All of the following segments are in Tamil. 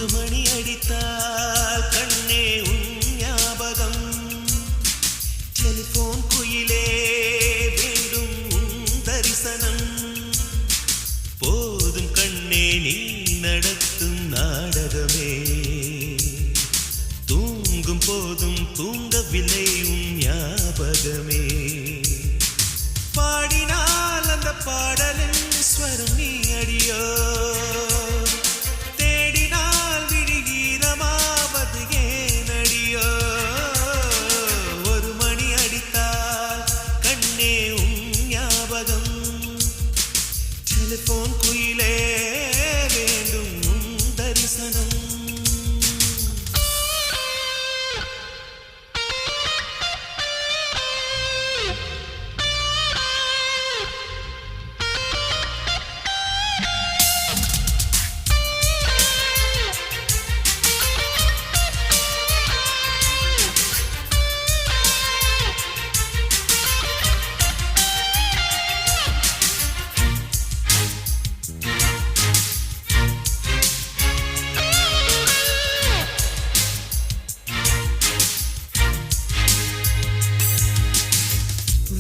ஒரு மணி அடித்தால் கண்ணே உன் ஞாபகம் டெலிபோன் குயிலே வேண்டும் உன் தரிசனம் போதும் கண்ணே நீ நடத்தும் நாடகமே தூங்கும் போதும் தூங்கவில்லை உன் ஞாபகமே பாடினால் அந்த பாடலின் ஸ்வரம் நீ அடியோ தேடினால் விழிகீரமாவது ஏன் அடியோ ஒரு மணி அடித்தால் கண்ணே உன் ஞாபகம் டெலிபோன் குயிலே வேண்டும் உன் தரிசனம்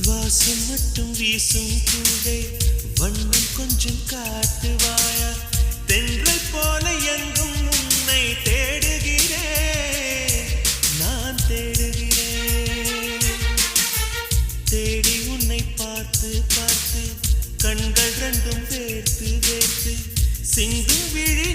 வாசம் மட்டும் வீசும் பூவே வண்ணம் கொஞ்சம் காட்டுவாயா தென்றல் போல எங்கும் உன்னை தேடுகிறேன் நான் தேடுகிறேன் தேடி உன்னை பார்த்து பார்த்து கண்கள் ரெண்டும் வேர்த்து வேர்த்து சிந்தும் விழி